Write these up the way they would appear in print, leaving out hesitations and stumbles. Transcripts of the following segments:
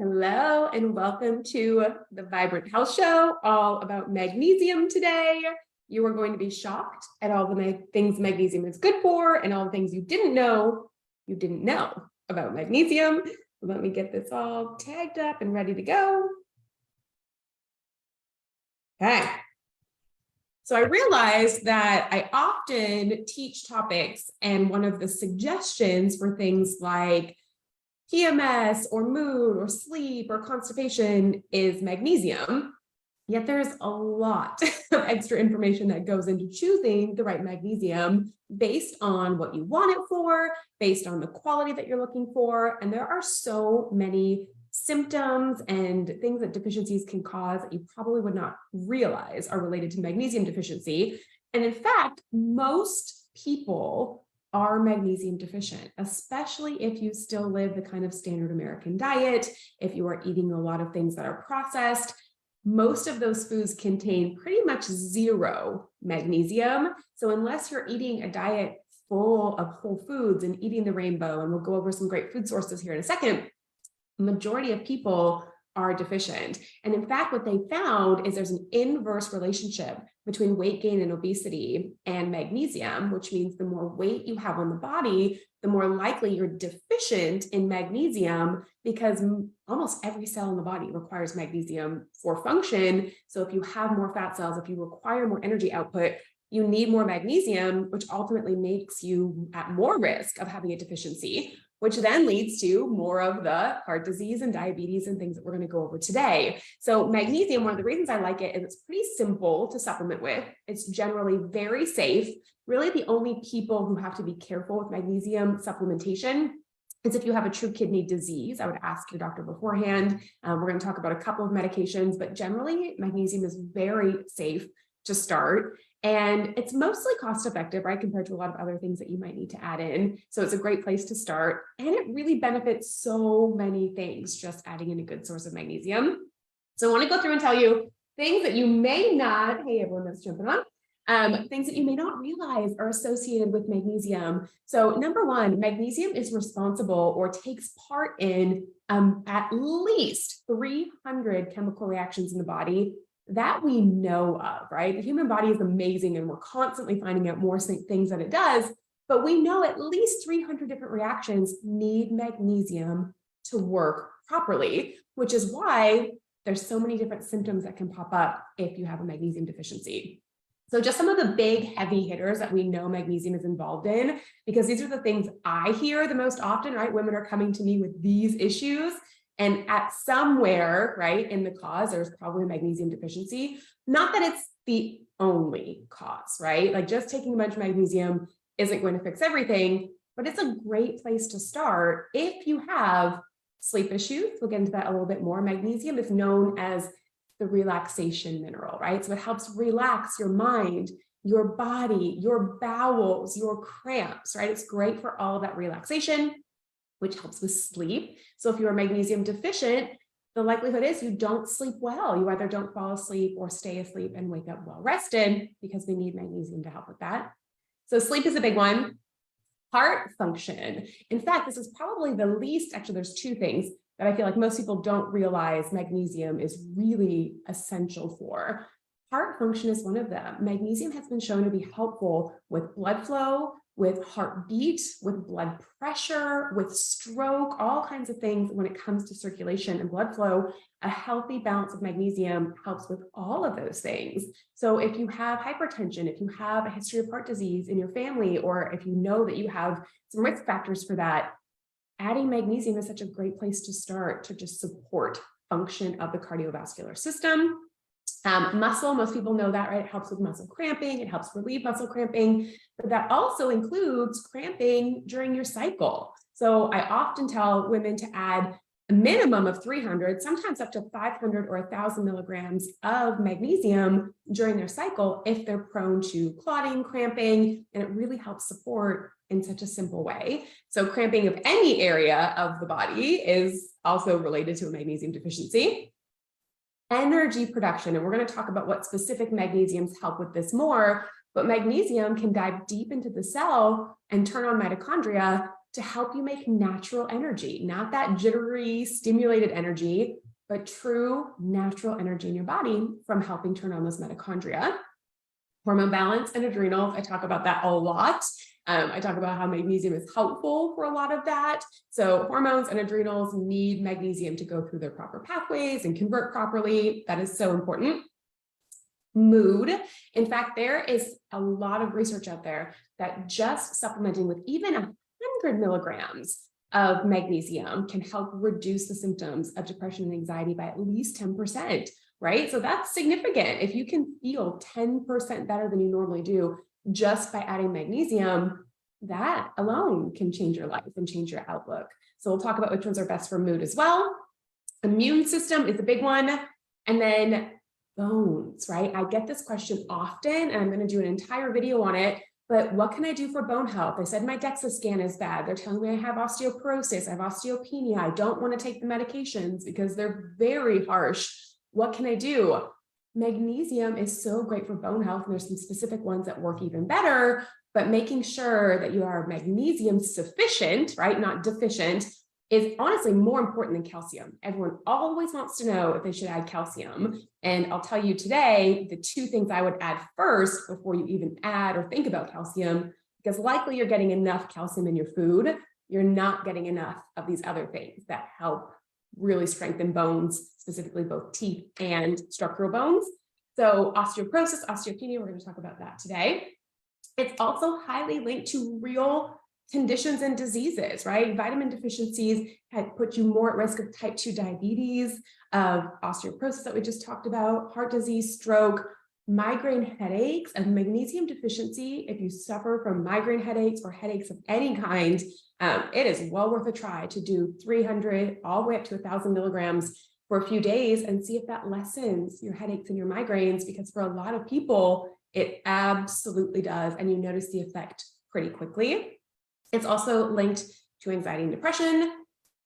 Hello and welcome to the Vibrant Health Show, all about magnesium today. You are going to be shocked at all the things magnesium is good for and all the things you didn't know about magnesium. Let me get this all tagged up and ready to go. Okay. So I realized that I often teach topics, and one of the suggestions for things like PMS or mood or sleep or constipation is magnesium. Yet there's a lot of extra information that goes into choosing the right magnesium based on what you want it for, based on the quality that you're looking for. And there are so many symptoms and things that deficiencies can cause that you probably would not realize are related to magnesium deficiency. And in fact, most people are magnesium deficient, especially if you still live the kind of standard American diet, if you are eating a lot of things that are processed. Most of those foods contain pretty much zero magnesium. So unless you're eating a diet full of whole foods and eating the rainbow, and we'll go over some great food sources here in a second, the majority of people are deficient. And in fact, what they found is there's an inverse relationship between weight gain and obesity and magnesium, which means the more weight you have on the body, the more likely you're deficient in magnesium, because almost every cell in the body requires magnesium for function. So if you have more fat cells, if you require more energy output, you need more magnesium, which ultimately makes you at more risk of having a deficiency, which then leads to more of the heart disease and diabetes and things that we're going to go over today. So magnesium, one of the reasons I like it is it's pretty simple to supplement with. It's generally very safe. Really, the only people who have to be careful with magnesium supplementation is if you have a true kidney disease. I would ask your doctor beforehand. We're going to talk about a couple of medications, but generally magnesium is very safe to start. And it's mostly cost effective, right, compared to a lot of other things that you might need to add in. So it's a great place to start. And it really benefits so many things, just adding in a good source of magnesium. So I want to go through and tell you things that you may not, hey, everyone that's jumping on, things that you may not realize are associated with magnesium. So number one, magnesium is responsible or takes part in at least 300 chemical reactions in the body that we know of, right? The human body is amazing and we're constantly finding out more things that it does, but we know at least 300 different reactions need magnesium to work properly, which is why there's so many different symptoms that can pop up if you have a magnesium deficiency. So just some of the big heavy hitters that we know magnesium is involved in, because these are the things I hear the most often, right? Women are coming to me with these issues. And at somewhere, right, in the cause, there's probably magnesium deficiency. Not that it's the only cause, right? Like just taking a bunch of magnesium isn't going to fix everything, but it's a great place to start if you have sleep issues. We'll get into that a little bit more. Magnesium is known as the relaxation mineral, right? So it helps relax your mind, your body, your bowels, your cramps, right? It's great for all of that relaxation, which helps with sleep. So if you're magnesium deficient, the likelihood is you don't sleep well. You either don't fall asleep or stay asleep and wake up well rested, because we need magnesium to help with that. So sleep is a big one. Heart function. In fact, this is probably the least, actually there's two things that I feel like most people don't realize magnesium is really essential for. Heart function is one of them. Magnesium has been shown to be helpful with blood flow, with heartbeat, with blood pressure, with stroke, all kinds of things when it comes to circulation and blood flow. A healthy balance of magnesium helps with all of those things. So if you have hypertension, if you have a history of heart disease in your family, or if you know that you have some risk factors for that, adding magnesium is such a great place to start to just support function of the cardiovascular system. Muscle, most people know that, right? It helps with muscle cramping. It helps relieve muscle cramping, but that also includes cramping during your cycle. So I often tell women to add a minimum of 300, sometimes up to 500 or 1,000 milligrams of magnesium during their cycle if they're prone to clotting, cramping, and it really helps support in such a simple way. So cramping of any area of the body is also related to a magnesium deficiency. Energy production, and we're going to talk about what specific magnesiums help with this more, but magnesium can dive deep into the cell and turn on mitochondria to help you make natural energy, not that jittery, stimulated energy, but true natural energy in your body from helping turn on those mitochondria. Hormone balance and adrenals, I talk about that a lot. I talk about how magnesium is helpful for a lot of that. So hormones and adrenals need magnesium to go through their proper pathways and convert properly. That is so important. Mood. In fact, there is a lot of research out there that just supplementing with even 100 milligrams of magnesium can help reduce the symptoms of depression and anxiety by at least 10%, right? So that's significant. If you can feel 10% better than you normally do just by adding magnesium, that alone can change your life and change your outlook. So we'll talk about which ones are best for mood as well. Immune system is a big one. And then bones, right? I get this question often, and I'm going to do an entire video on it. But what can I do for bone health? I said my DEXA scan is bad. They're telling me I have osteoporosis, I have osteopenia. I don't want to take the medications because they're very harsh. What can I do? Magnesium is so great for bone health, and there's some specific ones that work even better, but making sure that you are magnesium sufficient, right, not deficient, is honestly more important than calcium. Everyone always wants to know if they should add calcium. And I'll tell you today, the two things I would add first before you even add or think about calcium, because likely you're getting enough calcium in your food. You're not getting enough of these other things that help really strengthen bones, specifically both teeth and structural bones. So osteoporosis, osteopenia, we're going to talk about that today. It's also highly linked to real conditions and diseases, right? Vitamin deficiencies put you more at risk of type 2 diabetes, of osteoporosis that we just talked about, heart disease, stroke, migraine headaches, and magnesium deficiency. If you suffer from migraine headaches or headaches of any kind, it is well worth a try to do 300 all the way up to 1,000 milligrams for a few days and see if that lessens your headaches and your migraines, because for a lot of people, it absolutely does. And you notice the effect pretty quickly. It's also linked to anxiety and depression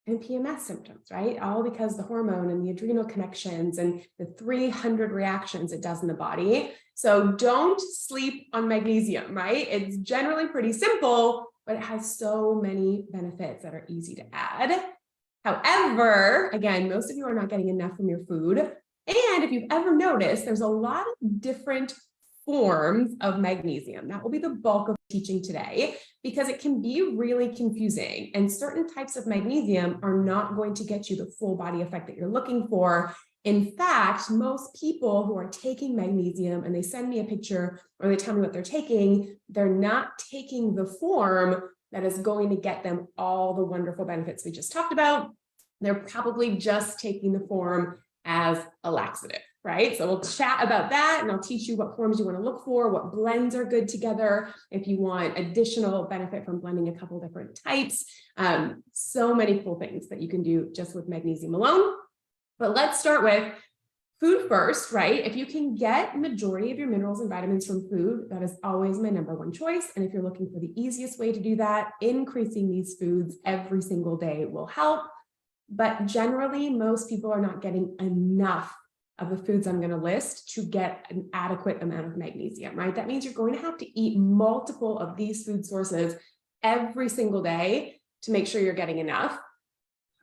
and PMS symptoms, right? All because the hormone and the adrenal connections and the 300 reactions it does in the body. So don't sleep on magnesium, right? It's generally pretty simple, but it has so many benefits that are easy to add. However, again, most of you are not getting enough from your food. And if you've ever noticed, there's a lot of different forms of magnesium. That will be the bulk of teaching today, because it can be really confusing, and certain types of magnesium are not going to get you the full body effect that you're looking for. In fact, most people who are taking magnesium and they send me a picture or they tell me what they're taking, they're not taking the form that is going to get them all the wonderful benefits we just talked about. They're probably just taking the form as a laxative, right? So we'll chat about that, and I'll teach you what forms you want to look for, what blends are good together, if you want additional benefit from blending a couple different types. So many cool things that you can do just with magnesium alone. But let's start with food first, right? If you can get majority of your minerals and vitamins from food, that is always my number one choice. And if you're looking for the easiest way to do that, increasing these foods every single day will help. But generally, most people are not getting enough of the foods I'm going to list to get an adequate amount of magnesium, right? That means you're going to have to eat multiple of these food sources every single day to make sure you're getting enough.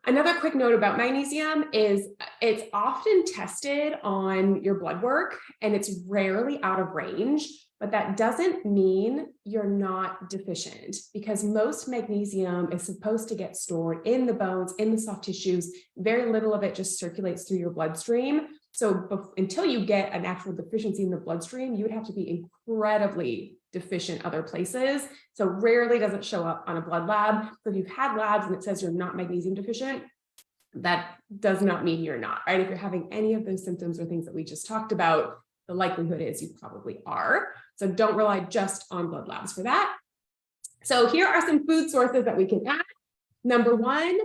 Another quick note about magnesium is it's often tested on your blood work, and it's rarely out of range, but that doesn't mean you're not deficient, because most magnesium is supposed to get stored in the bones, in the soft tissues. Very little of it just circulates through your bloodstream. So until you get an actual deficiency in the bloodstream, you would have to be incredibly deficient other places. So rarely does it show up on a blood lab. So if you've had labs and it says you're not magnesium deficient, that does not mean you're not, right? If you're having any of those symptoms or things that we just talked about, the likelihood is you probably are. So don't rely just on blood labs for that. So here are some food sources that we can add. Number one,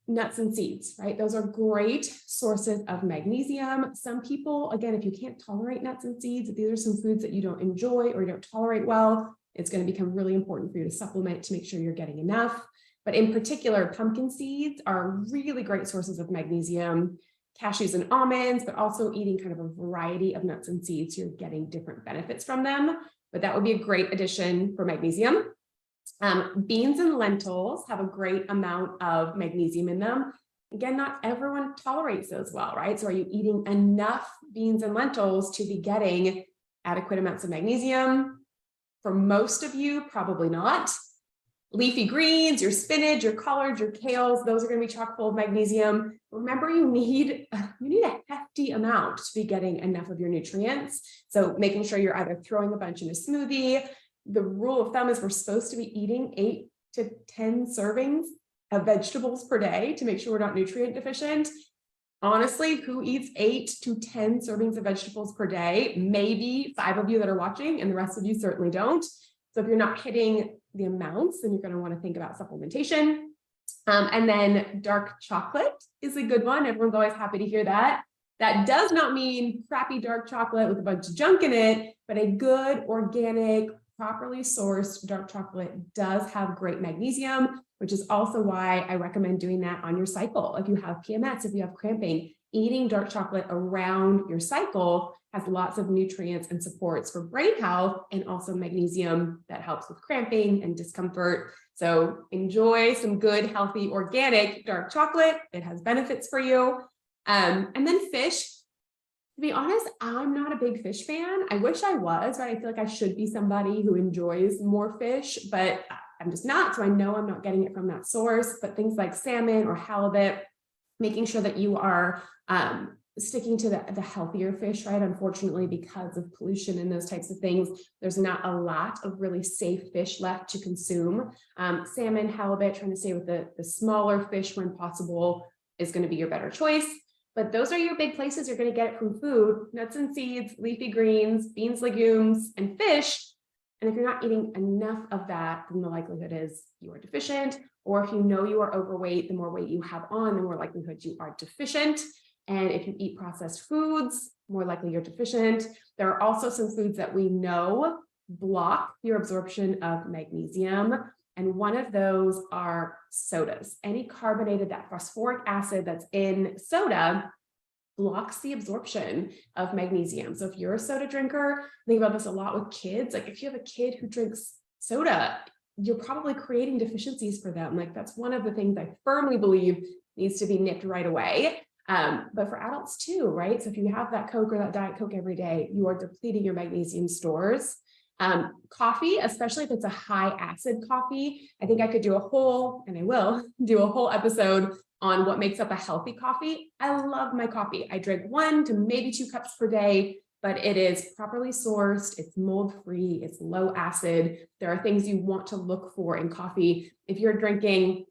nuts and seeds, right? Those are great sources of magnesium. Some people, again, if you can't tolerate nuts and seeds, if these are some foods that you don't enjoy or you don't tolerate well, it's going to become really important for you to supplement to make sure you're getting enough. But in particular, pumpkin seeds are really great sources of magnesium, cashews and almonds, but also eating kind of a variety of nuts and seeds, you're getting different benefits from them. But that would be a great addition for magnesium. Beans and lentils have a great amount of magnesium in them. Again, not everyone tolerates those well, right? So are you eating enough beans and lentils to be getting adequate amounts of magnesium? For most of you, probably not. Leafy greens, your spinach, your collards, your kales, those are going to be chock full of magnesium. Remember, you need a hefty amount to be getting enough of your nutrients. So making sure you're either throwing a bunch in a smoothie. The rule of thumb is we're supposed to be eating 8 to 10 servings of vegetables per day to make sure we're not nutrient deficient. Honestly, who eats 8 to 10 servings of vegetables per day? Maybe 5 of you that are watching, and the rest of you certainly don't. So if you're not hitting the amounts, then you're going to want to think about supplementation. And then dark chocolate is a good one. Everyone's always happy to hear that. That does not mean crappy dark chocolate with a bunch of junk in it, but a good, organic, properly sourced dark chocolate does have great magnesium, which is also why I recommend doing that on your cycle. If you have PMS, if you have cramping, eating dark chocolate around your cycle has lots of nutrients and supports for brain health, and also magnesium that helps with cramping and discomfort. So enjoy some good, healthy, organic dark chocolate. It has benefits for you. And then fish. To be honest, I'm not a big fish fan. I wish I was, right? I feel like I should be somebody who enjoys more fish, but I'm just not. So I know I'm not getting it from that source. But things like salmon or halibut, making sure that you are sticking to the healthier fish, right? Unfortunately, because of pollution and those types of things, there's not a lot of really safe fish left to consume. Salmon, halibut, trying to stay with the smaller fish when possible is going to be your better choice. But those are your big places you're going to get it from food: nuts and seeds, leafy greens, beans, legumes, and fish. And if you're not eating enough of that, then the likelihood is you are deficient. Or if you know you are overweight, the more weight you have on, the more likelihood you are deficient. And if you eat processed foods, more likely you're deficient. There are also some foods that we know block your absorption of magnesium. And one of those are sodas. Any carbonated, that phosphoric acid that's in soda blocks the absorption of magnesium. So if you're a soda drinker, think about this a lot with kids. Like if you have a kid who drinks soda, you're probably creating deficiencies for them. Like that's one of the things I firmly believe needs to be nipped right away. But for adults too, right? So if you have that Coke or that Diet Coke every day, you are depleting your magnesium stores. Coffee, especially if it's a high acid coffee, I think I could do a whole, and I will do a whole episode on what makes up a healthy coffee. I love my coffee. I drink 1 to maybe 2 cups per day, but it is properly sourced. It's mold-free. It's low acid. There are things you want to look for in coffee. If you're drinking,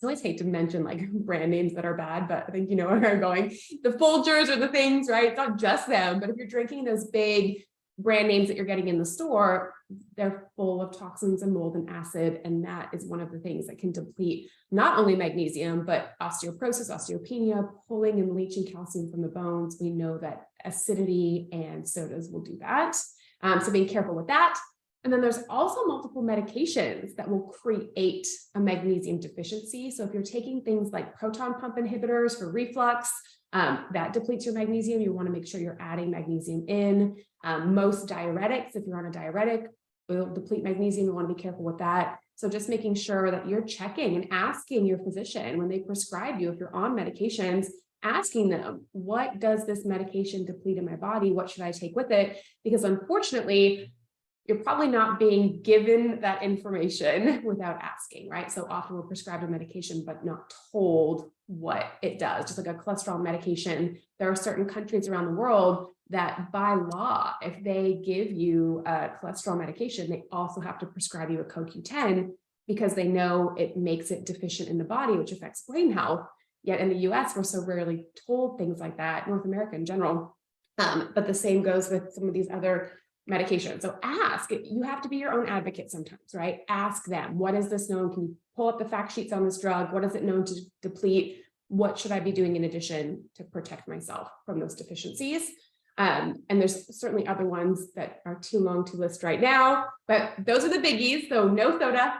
I always hate to mention like brand names that are bad, but I think you know where I'm going. The Folgers or the things, right? It's not just them, but if you're drinking those big brand names that you're getting in the store, they're full of toxins and mold and acid. And that is one of the things that can deplete not only magnesium, but osteoporosis, osteopenia, pulling and leaching calcium from the bones. We know that acidity and sodas will do that. So being careful with that. And then there's also multiple medications that will create a magnesium deficiency. So if you're taking things like proton pump inhibitors for reflux, that depletes your magnesium. You want to make sure you're adding magnesium in. Most diuretics, if you're on a diuretic, will deplete magnesium. You want to be careful with that. So just making sure that you're checking and asking your physician when they prescribe you, if you're on medications, asking them, what does this medication deplete in my body? What should I take with it? Because unfortunately, you're probably not being given that information without asking, right? So often we're prescribed a medication, but not told what it does. Just like a cholesterol medication, there are certain countries around the world that by law, if they give you a cholesterol medication, they also have to prescribe you a CoQ10 because they know it makes it deficient in the body, which affects brain health. Yet in the US, we're so rarely told things like that, North America in general. But the same goes with some of these other medication. So ask, you have to be your own advocate sometimes, right? Ask them, what is this known? Can you pull up the fact sheets on this drug? What is it known to deplete? What should I be doing in addition to protect myself from those deficiencies? And there's certainly other ones that are too long to list right now, but those are the biggies. So no soda,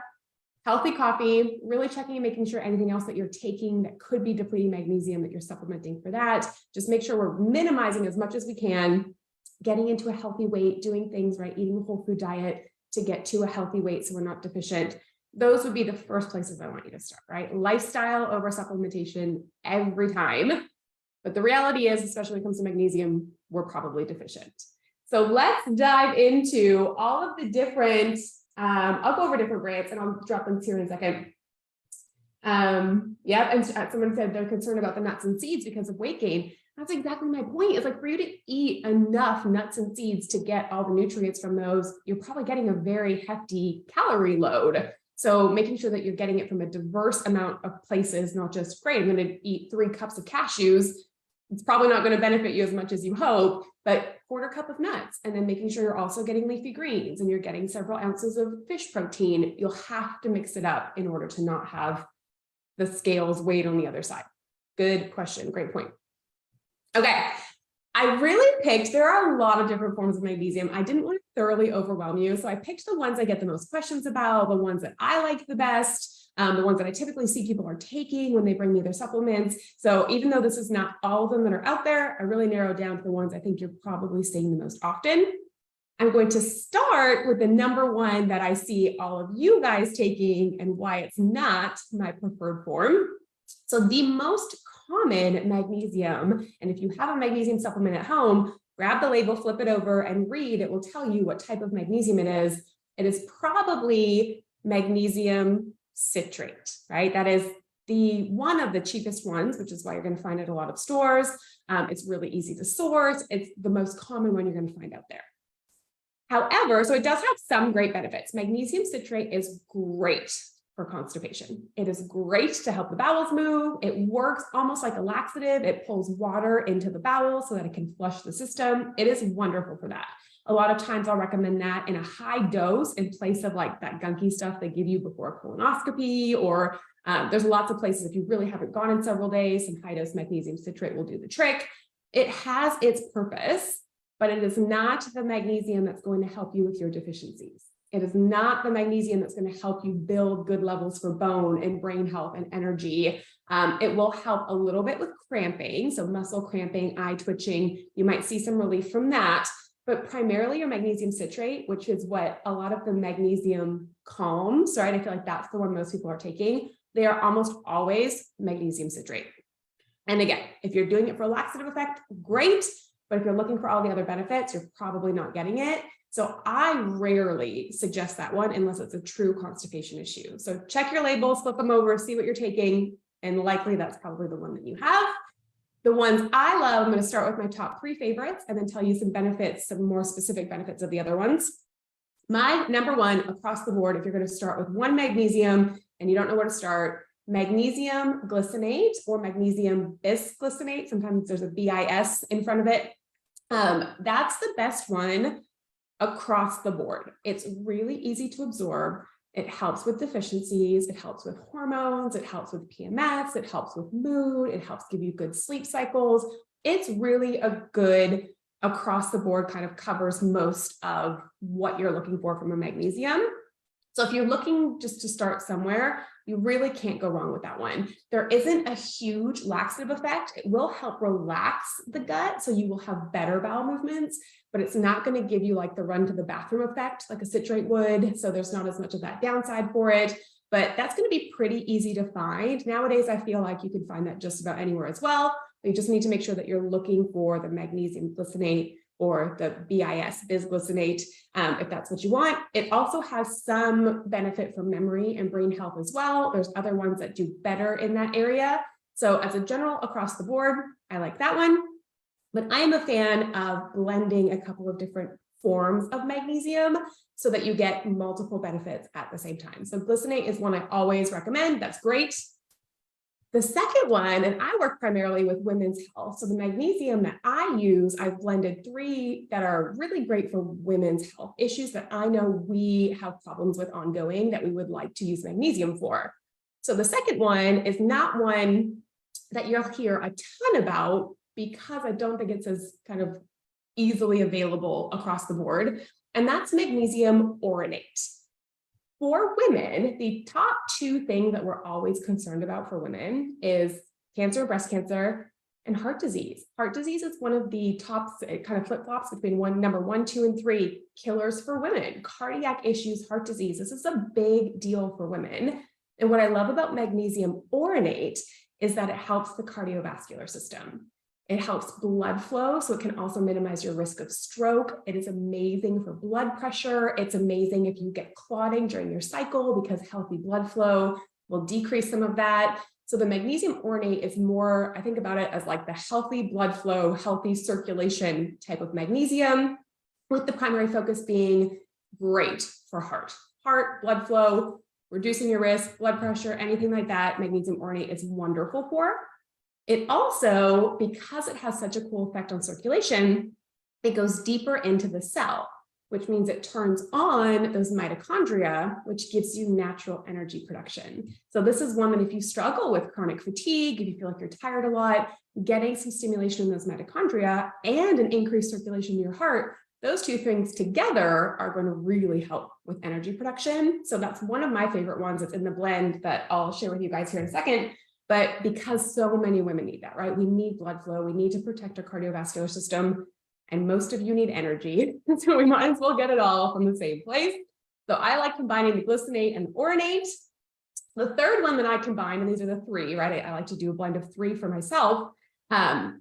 healthy coffee, really checking and making sure anything else that you're taking that could be depleting magnesium, that you're supplementing for that. Just make sure we're minimizing as much as we can, getting into a healthy weight, doing things right, eating a whole food diet to get to a healthy weight so we're not deficient. those would be the first places I want you to start, right? Lifestyle over supplementation every time. But the reality is, especially when it comes to magnesium, we're probably deficient. So let's dive into all of the different, I'll go over different brands and I'll drop links here in a second. Yeah, and someone said they're concerned about the nuts and seeds because of weight gain. That's exactly my point. It's like for you to eat enough nuts and seeds to get all the nutrients from those, you're probably getting a very hefty calorie load. So making sure that you're getting it from a diverse amount of places, not just, great, I'm going to eat 3 cups of cashews. It's probably not going to benefit you as much as you hope, but 1/4 cup of nuts, and then making sure you're also getting leafy greens and you're getting several ounces of fish protein. You'll have to mix it up in order to not have the scales weighed on the other side. Good question. Great point. Okay. I really picked, there are a lot of different forms of magnesium. I didn't want to thoroughly overwhelm you. So I picked the ones I get the most questions about, the ones that I like the best, the ones that I typically see people are taking when they bring me their supplements. So even though this is not all of them that are out there, I really narrowed down to the ones I think you're probably seeing the most often. I'm going to start with the number one that I see all of you guys taking and why it's not my preferred form. So the most common magnesium, and if you have a magnesium supplement at home, grab the label, flip it over and read. It will tell you what type of magnesium it is. It is probably magnesium citrate, right? That is the one of the cheapest ones, which is why you're going to find it at a lot of stores. It's really easy to source. It's the most common one you're going to find out there. However, so it does have some great benefits. Magnesium citrate is great for constipation. It is great to help the bowels move. It works almost like a laxative. It pulls water into the bowel so that it can flush the system. It is wonderful for that. A lot of times I'll recommend that in a high dose in place of like that gunky stuff they give you before a colonoscopy, or there's lots of places, if you really haven't gone in several days, some high dose magnesium citrate will do the trick. It has its purpose, but it is not the magnesium that's going to help you with your deficiencies. It is not the magnesium that's going to help you build good levels for bone and brain health and energy. It will help a little bit with cramping, so muscle cramping, eye twitching. You might see some relief from that, but primarily your magnesium citrate, which is what a lot of the magnesium calms, right? I feel like that's the one most people are taking. They are almost always magnesium citrate. And again, if you're doing it for a laxative effect, great. But if you're looking for all the other benefits, you're probably not getting it. So I rarely suggest that one unless it's a true constipation issue. So check your labels, flip them over, see what you're taking, and likely that's probably the one that you have. The ones I love, I'm going to start with my top 3 favorites and then tell you some benefits, some more specific benefits of the other ones. My number one across the board, if you're going to start with one magnesium and you don't know where to start, magnesium glycinate or magnesium bisglycinate. Sometimes there's a BIS in front of it. That's the best one across the board. It's really easy to absorb. It helps with deficiencies. It helps with hormones. It helps with PMS. It helps with mood. It helps give you good sleep cycles. It's really a good across the board, kind of covers most of what you're looking for from a magnesium. So if you're looking just to start somewhere, you really can't go wrong with that one. There isn't a huge laxative effect. It will help relax the gut, so you will have better bowel movements, but it's not going to give you like the run to the bathroom effect like a citrate would. So there's not as much of that downside for it, but that's going to be pretty easy to find. Nowadays, I feel like you can find that just about anywhere as well. You just need to make sure that you're looking for the magnesium glycinate or the BIS, bisglycinate, if that's what you want. It also has some benefit for memory and brain health as well. There's other ones that do better in that area. So as a general across the board, I like that one. But I am a fan of blending a couple of different forms of magnesium so that you get multiple benefits at the same time. So glycinate is one I always recommend. That's great. The second one, and I work primarily with women's health. So the magnesium that I use, I've blended 3 that are really great for women's health issues that I know we have problems with ongoing that we would like to use magnesium for. So the second one is not one that you'll hear a ton about because I don't think it's as kind of easily available across the board. And that's magnesium orotate. For women, the top 2 things that we're always concerned about for women is cancer, breast cancer, and heart disease. Heart disease is one of the top, it kind of flip-flops between number 1, 2, and 3 killers for women. Cardiac issues, heart disease. This is a big deal for women. And what I love about magnesium oronate is that it helps the cardiovascular system. It helps blood flow, so it can also minimize your risk of stroke. It is amazing for blood pressure. It's amazing if you get clotting during your cycle, because healthy blood flow will decrease some of that. So the magnesium oronate is more, I think about it as like the healthy blood flow, healthy circulation type of magnesium, with the primary focus being great for heart, blood flow, reducing your risk, blood pressure, anything like that. Magnesium oronate is wonderful for. It also, because it has such a cool effect on circulation, it goes deeper into the cell, which means it turns on those mitochondria, which gives you natural energy production. So this is one that if you struggle with chronic fatigue, if you feel like you're tired a lot, getting some stimulation in those mitochondria and an increased circulation in your heart, those two things together are going to really help with energy production. So that's one of my favorite ones. It's in the blend that I'll share with you guys here in a second. But because so many women need that, right? We need blood flow. We need to protect our cardiovascular system. And most of you need energy. So we might as well get it all from the same place. So I like combining the glycinate and the oronate. The third one that I combine, and these are the 3, right? I like to do a blend of 3 for myself,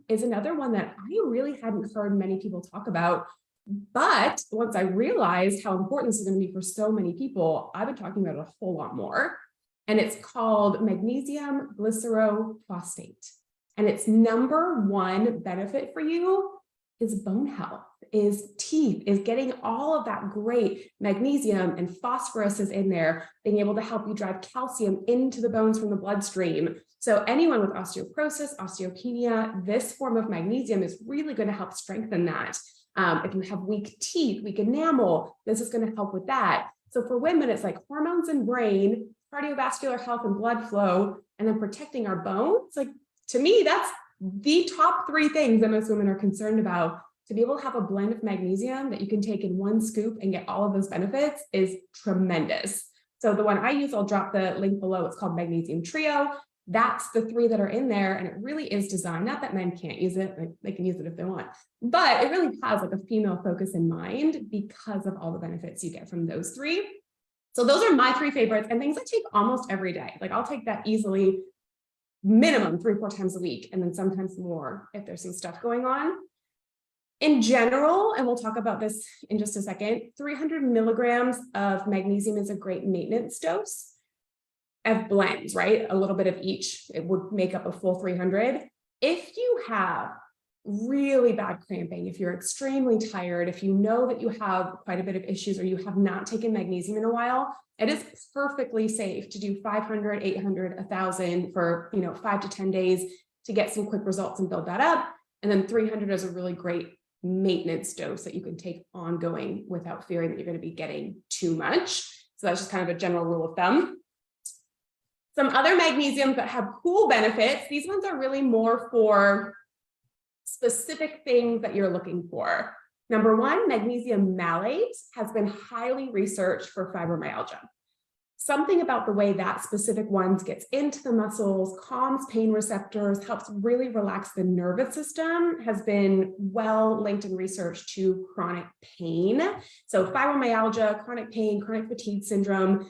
is another one that I really hadn't heard many people talk about. But once I realized how important this is going to be for so many people, I've been talking about it a whole lot more. And it's called magnesium glycerophosphate. And its number 1 benefit for you is bone health, is teeth, is getting all of that great magnesium and phosphorus is in there, being able to help you drive calcium into the bones from the bloodstream. So anyone with osteoporosis, osteopenia, this form of magnesium is really going to help strengthen that. If you have weak teeth, weak enamel, this is going to help with that. So for women, it's like hormones and brain, cardiovascular health and blood flow, and then protecting our bones. Like, to me, that's the top 3 things that most women are concerned about. To be able to have a blend of magnesium that you can take in one scoop and get all of those benefits is tremendous. So the one I use, I'll drop the link below. It's called Magnesium Trio. That's the 3 that are in there. And it really is designed, not that men can't use it, like they can use it if they want, but it really has like a female focus in mind because of all the benefits you get from those 3. So those are my 3 favorites and things I take almost every day. Like I'll take that easily, minimum 3-4 times a week, and then sometimes more if there's some stuff going on. In general, and we'll talk about this in just a second, 300 milligrams of magnesium is a great maintenance dose of blends, right? A little bit of each, it would make up a full 300. If you have really bad cramping, if you're extremely tired, if you know that you have quite a bit of issues or you have not taken magnesium in a while, it is perfectly safe to do 500, 800, 1,000 for 5 to 10 days to get some quick results and build that up. And then 300 is a really great maintenance dose that you can take ongoing without fearing that you're going to be getting too much. So that's just kind of a general rule of thumb. Some other magnesiums that have cool benefits, these ones are really more for specific things that you're looking for. Number 1, magnesium malate has been highly researched for fibromyalgia. Something about the way that specific ones gets into the muscles, calms pain receptors, helps really relax the nervous system, has been well linked in research to chronic pain. So fibromyalgia, chronic pain, chronic fatigue syndrome,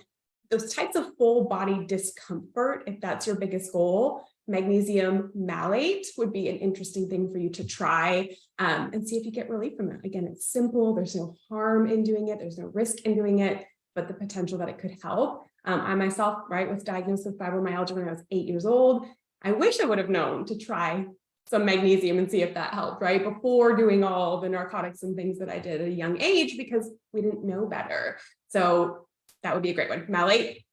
those types of full body discomfort, if that's your biggest goal, magnesium malate would be an interesting thing for you to try and see if you get relief from it. Again, it's simple. There's no harm in doing it. There's no risk in doing it, but the potential that it could help. I myself, right, was diagnosed with fibromyalgia when I was 8 years old. I wish I would have known to try some magnesium and see if that helped, right? Before doing all the narcotics and things that I did at a young age, because we didn't know better. So that would be a great one, malate.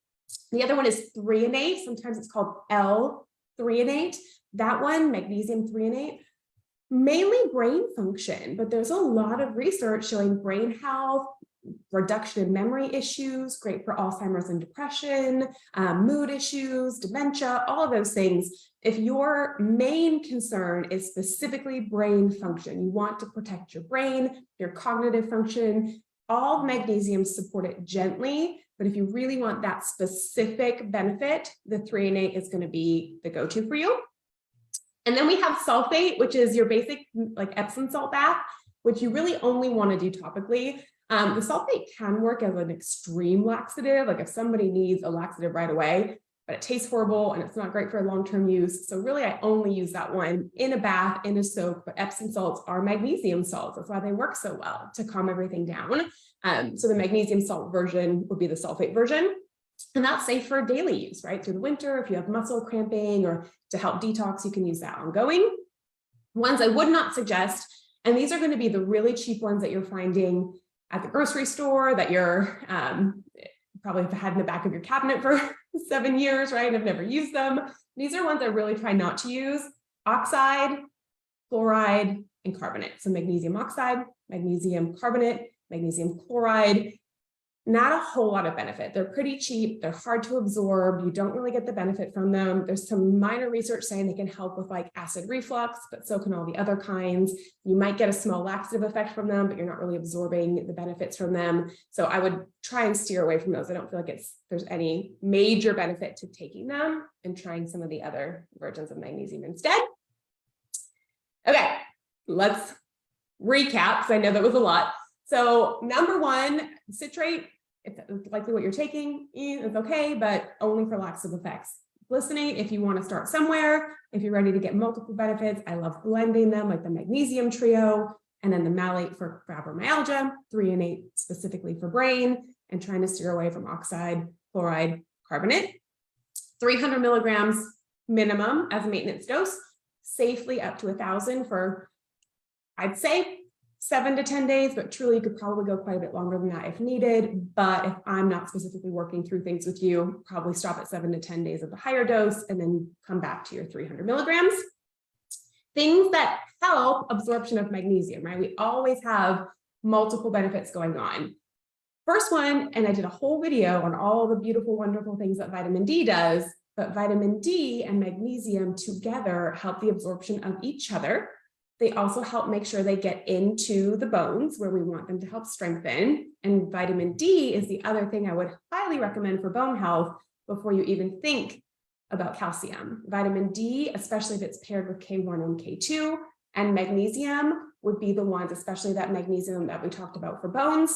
The other one is threonate. Sometimes it's called L-threonate. That one, magnesium threonate, mainly brain function, but there's a lot of research showing brain health, reduction in memory issues, great for Alzheimer's and depression, mood issues, dementia, all of those things. If your main concern is specifically brain function, you want to protect your brain, your cognitive function, all magnesium support it gently, but if you really want that specific benefit, the threonate is going to be the go-to for you. And then we have sulfate, which is your basic like Epsom salt bath, which you really only want to do topically. The sulfate can work as an extreme laxative, like if somebody needs a laxative right away, but it tastes horrible and it's not great for long-term use. So really, I only use that one in a bath, in a soak, but Epsom salts are magnesium salts. That's why they work so well, to calm everything down. So the magnesium salt version would be the sulfate version. And that's safe for daily use, right? Through the winter, if you have muscle cramping or to help detox, you can use that ongoing. Ones I would not suggest, and these are going to be the really cheap ones that you're finding at the grocery store that you're probably have had in the back of your cabinet for 7 years, right? I've never used them. These are ones I really try not to use: oxide, chloride, and carbonate. So magnesium oxide, magnesium carbonate, magnesium chloride. Not a whole lot of benefit. They're pretty cheap. They're hard to absorb. You don't really get the benefit from them. There's some minor research saying they can help with like acid reflux, but so can all the other kinds. You might get a small laxative effect from them, but you're not really absorbing the benefits from them. So I would try and steer away from those. I don't feel like there's any major benefit to taking them, and trying some of the other versions of magnesium instead. Okay, let's recap, because I know that was a lot. So number one, citrate. It's likely what you're taking is okay, but only for laxative effects. Glycinate, if you want to start somewhere, if you're ready to get multiple benefits, I love blending them, like the magnesium trio, and then the malate for fibromyalgia, 3 and 8 specifically for brain, and trying to steer away from oxide, chloride, carbonate. 300 milligrams minimum as a maintenance dose, safely up to 1,000 for, I'd say, 7 to 10 days, but truly you could probably go quite a bit longer than that if needed. But if I'm not specifically working through things with you, probably stop at 7 to 10 days of the higher dose and then come back to your 300 milligrams. Things that help absorption of magnesium, right? We always have multiple benefits going on. First one, and I did a whole video on all the beautiful, wonderful things that vitamin D does, but vitamin D and magnesium together help the absorption of each other. They also help make sure they get into the bones where we want them to help strengthen. And vitamin D is the other thing I would highly recommend for bone health before you even think about calcium. Vitamin D, especially if it's paired with K1 and K2, and magnesium would be the ones, especially that magnesium that we talked about for bones.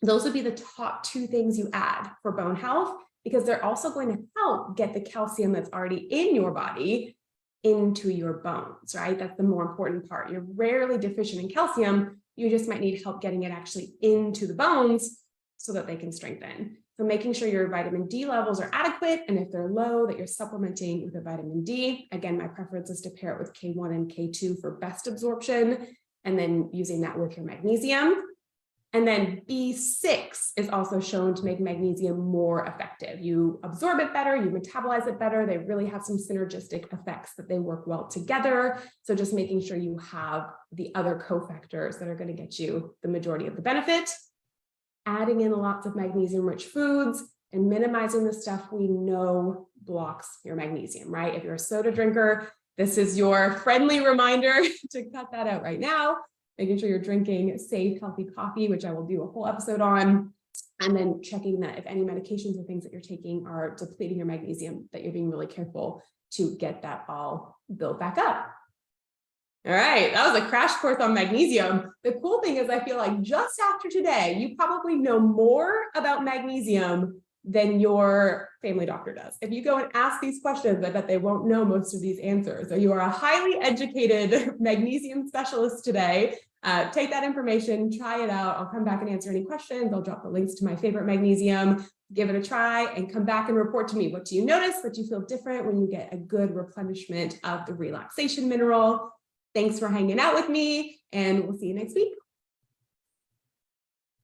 Those would be the top 2 things you add for bone health, because they're also going to help get the calcium that's already in your body into your bones, right? That's the more important part. You're rarely deficient in calcium. You just might need help getting it actually into the bones so that they can strengthen. So making sure your vitamin D levels are adequate, and if they're low, that you're supplementing with a vitamin D. Again, my preference is to pair it with K1 and K2 for best absorption, and then using that with your magnesium. And then B6 is also shown to make magnesium more effective. You absorb it better, you metabolize it better. They really have some synergistic effects that they work well together. So just making sure you have the other cofactors that are going to get you the majority of the benefit. Adding in lots of magnesium-rich foods and minimizing the stuff we know blocks your magnesium, right? If you're a soda drinker, this is your friendly reminder to cut that out right now. Making sure you're drinking safe, healthy coffee, which I will do a whole episode on, and then checking that if any medications or things that you're taking are depleting your magnesium, that you're being really careful to get that all built back up. All right, that was a crash course on magnesium. The cool thing is I feel like just after today, you probably know more about magnesium than your family doctor does. If you go and ask these questions, I bet they won't know most of these answers. So you are a highly educated magnesium specialist today. Take that information, try it out. I'll come back and answer any questions. I'll drop the links to my favorite magnesium, give it a try, and come back and report to me. What do you notice? What do you feel different when you get a good replenishment of the relaxation mineral? Thanks for hanging out with me, and we'll see you next week.